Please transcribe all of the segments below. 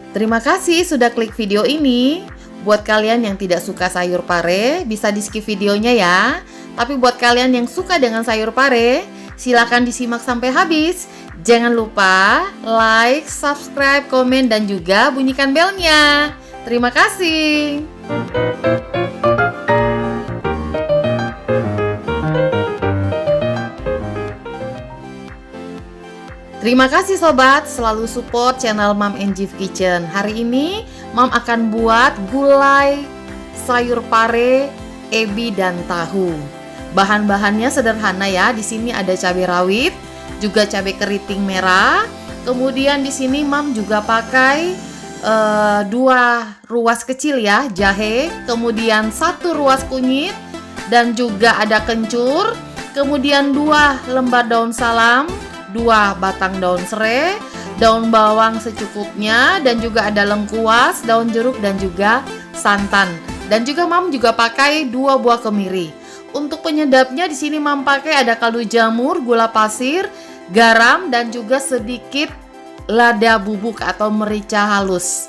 Terima kasih sudah klik video ini. Buat kalian yang tidak suka sayur pare, bisa di skip videonya ya. Tapi buat kalian yang suka dengan sayur pare, silakan disimak sampai habis. Jangan lupa like, subscribe, komen, dan juga bunyikan belnya. Terima kasih. Terima kasih sobat, selalu support channel Mom and Jif Kitchen. Hari ini Mom akan buat gulai sayur pare, ebi, dan tahu. Bahan-bahannya sederhana ya. Di sini ada cabai rawit, juga cabai keriting merah. Kemudian di sini Mom juga pakai 2 ruas kecil ya, jahe. Kemudian 1 ruas kunyit dan juga ada kencur. Kemudian 2 lembar daun salam, 2 batang daun serai, daun bawang secukupnya, dan juga ada lengkuas, daun jeruk, dan juga santan. Dan juga Mam juga pakai 2 buah kemiri. Untuk penyedapnya di sini Mam pakai ada kaldu jamur, gula pasir, garam, dan juga sedikit lada bubuk atau merica halus.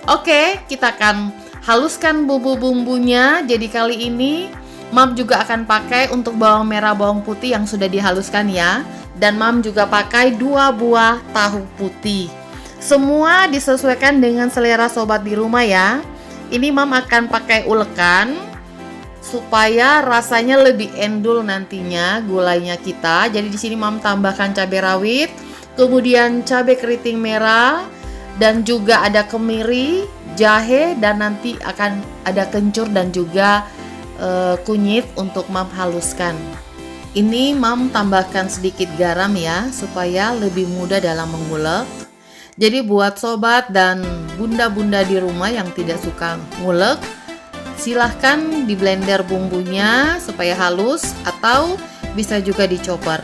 Oke, kita akan haluskan bumbu-bumbunya. Jadi kali ini Mam juga akan pakai untuk bawang merah, bawang putih yang sudah dihaluskan ya. Dan Mam juga pakai 2 buah tahu putih. Semua disesuaikan dengan selera sobat di rumah ya. Ini Mam akan pakai ulekan supaya rasanya lebih endul nantinya gulainya kita. Jadi di sini Mam tambahkan cabai rawit, kemudian cabai keriting merah, dan juga ada kemiri, jahe, dan nanti akan ada kencur dan juga kunyit untuk Mam haluskan. Ini Mam tambahkan sedikit garam ya, supaya lebih mudah dalam mengulek. Jadi buat sobat dan bunda-bunda di rumah yang tidak suka ngulek, silahkan di blender bumbunya supaya halus, atau bisa juga dicoper.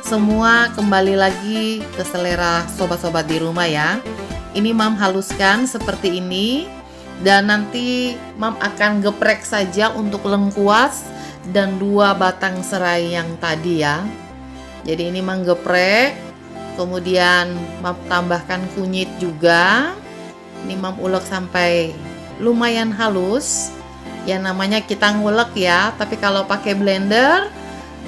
Semua kembali lagi ke selera sobat-sobat di rumah ya. Ini Mam haluskan seperti ini, dan nanti Mam akan geprek saja untuk lengkuas dan 2 batang serai yang tadi ya. Jadi ini Mam geprek, kemudian Mam tambahkan kunyit juga. Ini Mam ulek sampai lumayan halus. Ya namanya kita ngulek ya, tapi kalau pakai blender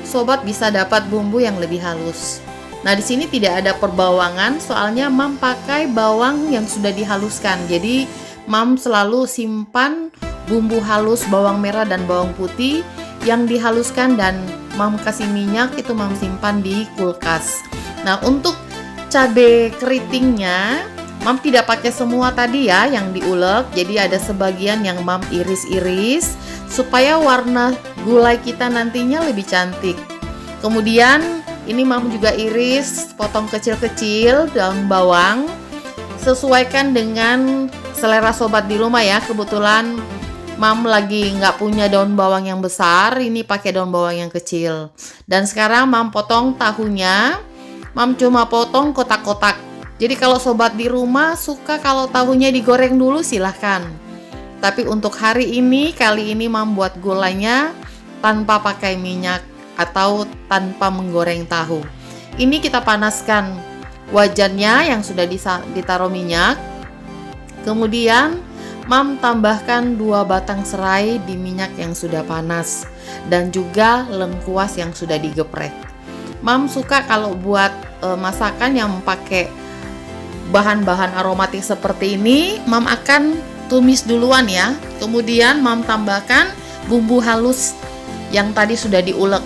sobat bisa dapat bumbu yang lebih halus. Nah, di sini tidak ada perbawangan soalnya Mam pakai bawang yang sudah dihaluskan. Jadi Mam selalu simpan bumbu halus bawang merah dan bawang putih yang dihaluskan, dan Mam kasih minyak itu Mam simpan di kulkas. Nah, untuk cabai keritingnya Mam tidak pakai semua tadi ya yang diulek. Jadi ada sebagian yang Mam iris-iris supaya warna gulai kita nantinya lebih cantik. Kemudian ini Mam juga iris, potong kecil-kecil daun bawang. Sesuaikan dengan selera sobat di rumah ya. Kebetulan Mam lagi nggak punya daun bawang yang besar, ini pakai daun bawang yang kecil. Dan sekarang Mam potong tahunya. Mam cuma potong kotak-kotak. Jadi kalau sobat di rumah suka kalau tahunya digoreng dulu silahkan. Tapi untuk hari ini, kali ini Mam buat gulainya tanpa pakai minyak atau tanpa menggoreng tahu. Ini kita panaskan wajannya yang sudah ditaruh minyak. Kemudian Mam tambahkan 2 batang serai di minyak yang sudah panas, dan juga lengkuas yang sudah digeprek. Mam suka kalau buat masakan yang pakai bahan-bahan aromatik seperti ini, Mam akan tumis duluan ya. Kemudian Mam tambahkan bumbu halus yang tadi sudah diulek.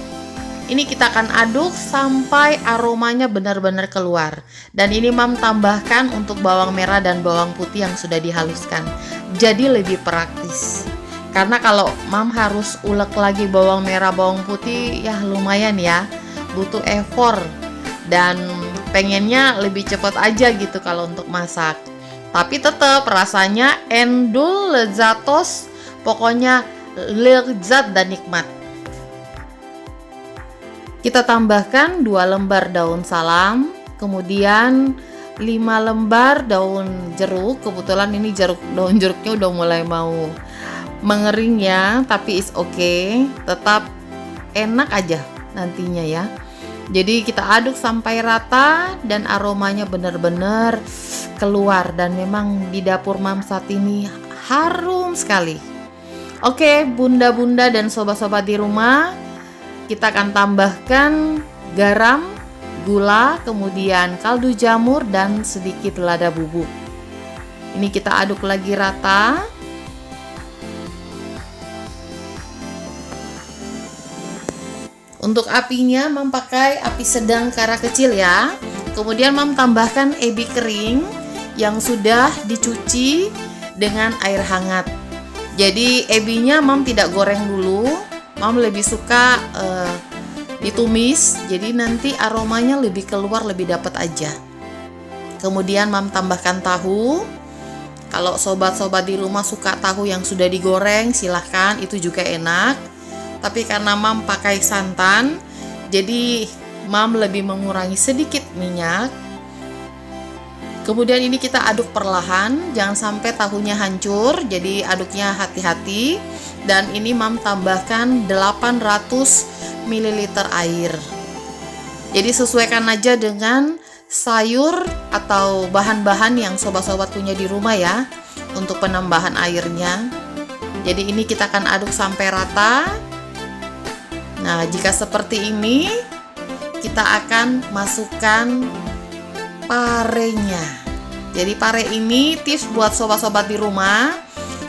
Ini kita akan aduk sampai aromanya benar-benar keluar. Dan ini Mam tambahkan untuk bawang merah dan bawang putih yang sudah dihaluskan. Jadi lebih praktis. Karena kalau Mam harus ulek lagi bawang merah, bawang putih, ya lumayan ya. Butuh effort. Dan pengennya lebih cepat aja gitu kalau untuk masak. Tapi tetap rasanya endul, lezatos, pokoknya lezat dan nikmat. Kita tambahkan 2 lembar daun salam, kemudian 5 lembar daun jeruk. Kebetulan ini daun jeruknya udah mulai mau mengering ya, tapi is okay, tetap enak aja nantinya ya. Jadi kita aduk sampai rata dan aromanya benar-benar keluar, dan memang di dapur Mam saat ini harum sekali. Oke, bunda-bunda dan sobat-sobat di rumah, kita akan tambahkan garam, gula, kemudian kaldu jamur dan sedikit lada bubuk. Ini kita aduk lagi rata. Untuk apinya Mam pakai api sedang ke arah kecil ya. Kemudian Mam tambahkan ebi kering yang sudah dicuci dengan air hangat. Jadi ebinya Mam tidak goreng dulu. Mam lebih suka ditumis. Jadi nanti aromanya lebih keluar, lebih dapat aja. Kemudian Mam tambahkan tahu. Kalau sobat-sobat di rumah suka tahu yang sudah digoreng, silahkan, itu juga enak. Tapi karena Mam pakai santan, jadi Mam lebih mengurangi sedikit minyak. Kemudian ini kita aduk perlahan, jangan sampai tahunya hancur, jadi aduknya hati-hati. Dan ini Mam tambahkan 800 ml air. Jadi sesuaikan aja dengan sayur atau bahan-bahan yang sobat-sobat punya di rumah ya, untuk penambahan airnya. Jadi ini kita akan aduk sampai rata. Nah, jika seperti ini, kita akan masukkan parenya. Jadi pare ini tips buat sobat-sobat di rumah,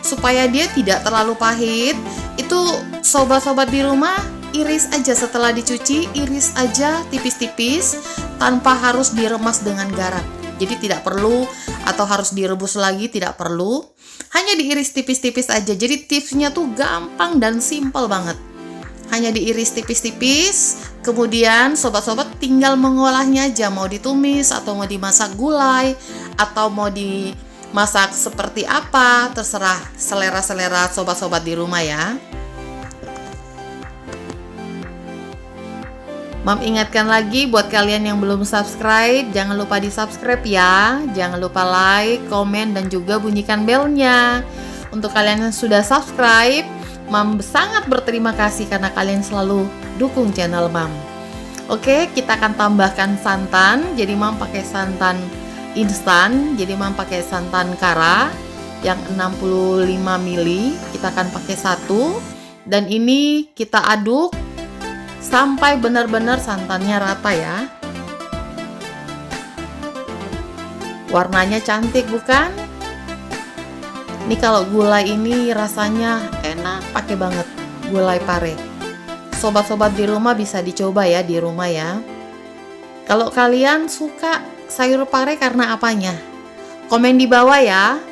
supaya dia tidak terlalu pahit. Itu sobat-sobat di rumah iris aja setelah dicuci, iris aja tipis-tipis tanpa harus diremas dengan garam. Jadi tidak perlu atau harus direbus lagi, tidak perlu. Hanya diiris tipis-tipis aja. Jadi tipsnya tuh gampang dan simple banget. Hanya diiris tipis-tipis, kemudian sobat-sobat tinggal mengolahnya aja, mau ditumis atau mau dimasak gulai atau mau dimasak seperti apa, terserah selera-selera sobat-sobat di rumah ya. Mam ingatkan lagi buat kalian yang belum subscribe, jangan lupa di subscribe ya, jangan lupa like, komen, dan juga bunyikan belnya. Untuk kalian yang sudah subscribe, Mam sangat berterima kasih karena kalian selalu dukung channel Mam. Oke, kita akan tambahkan santan. Jadi Mam pakai santan instan. Jadi Mam pakai santan kara yang 65 ml. Kita akan pakai 1. Dan ini kita aduk sampai benar-benar santannya rata ya. Warnanya cantik bukan? Ini kalau gulai ini rasanya enak, pakai banget gulai pare. Sobat-sobat di rumah bisa dicoba ya di rumah ya. Kalau kalian suka sayur pare karena apanya? Komen di bawah ya.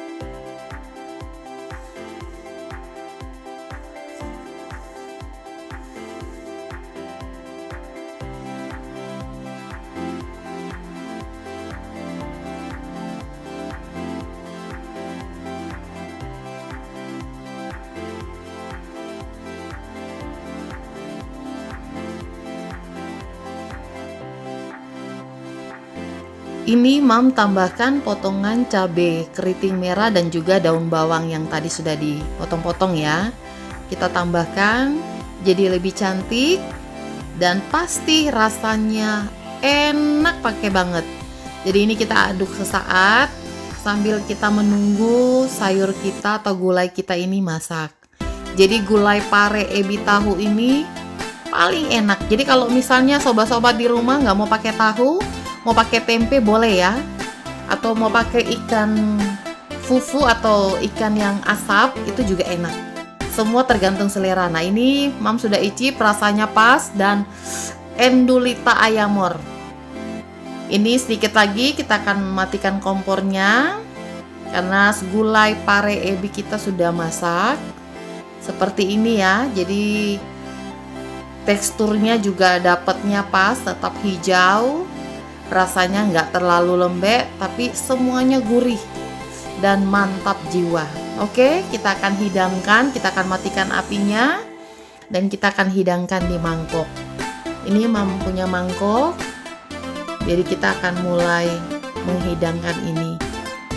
Ini Mam tambahkan potongan cabai keriting merah dan juga daun bawang yang tadi sudah dipotong-potong ya. Kita tambahkan jadi lebih cantik dan pasti rasanya enak, pakai banget. Jadi ini kita aduk sesaat sambil kita menunggu sayur kita atau gulai kita ini masak. Jadi gulai pare ebi tahu ini paling enak. Jadi kalau misalnya sobat-sobat di rumah nggak mau pakai tahu, mau pakai tempe boleh ya, atau mau pakai ikan fufu atau ikan yang asap, itu juga enak. Semua tergantung selera. Nah ini Mam sudah icip, rasanya pas dan endulita ayamor. Ini sedikit lagi kita akan matikan kompornya karena gulai pare ebi kita sudah masak. Seperti ini ya. Jadi teksturnya juga dapatnya pas, tetap hijau. Rasanya nggak terlalu lembek, tapi semuanya gurih dan mantap jiwa. Oke, kita akan hidangkan, kita akan matikan apinya dan kita akan hidangkan di mangkok. Ini Mam punya mangkok, jadi kita akan mulai menghidangkan ini.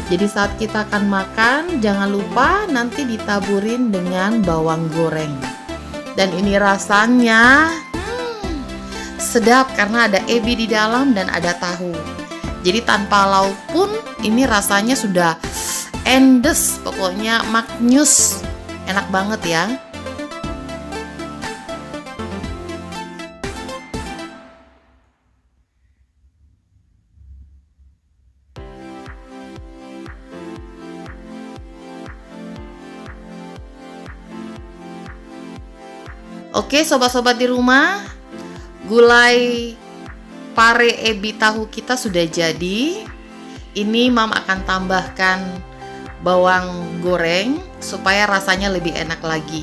Jadi saat kita akan makan, jangan lupa nanti ditaburin dengan bawang goreng. Dan ini rasanya sedap karena ada ebi di dalam dan ada tahu. Jadi tanpa lauk pun ini rasanya sudah endes, pokoknya maknyus, enak banget ya. Oke sobat-sobat di rumah, gulai pare ebi tahu kita sudah jadi. Ini Mam akan tambahkan bawang goreng supaya rasanya lebih enak lagi.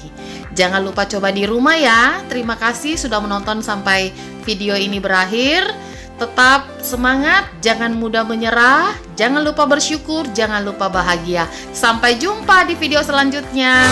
Jangan lupa coba di rumah ya. Terima kasih sudah menonton sampai video ini berakhir. Tetap semangat, jangan mudah menyerah, jangan lupa bersyukur, jangan lupa bahagia. Sampai jumpa di video selanjutnya.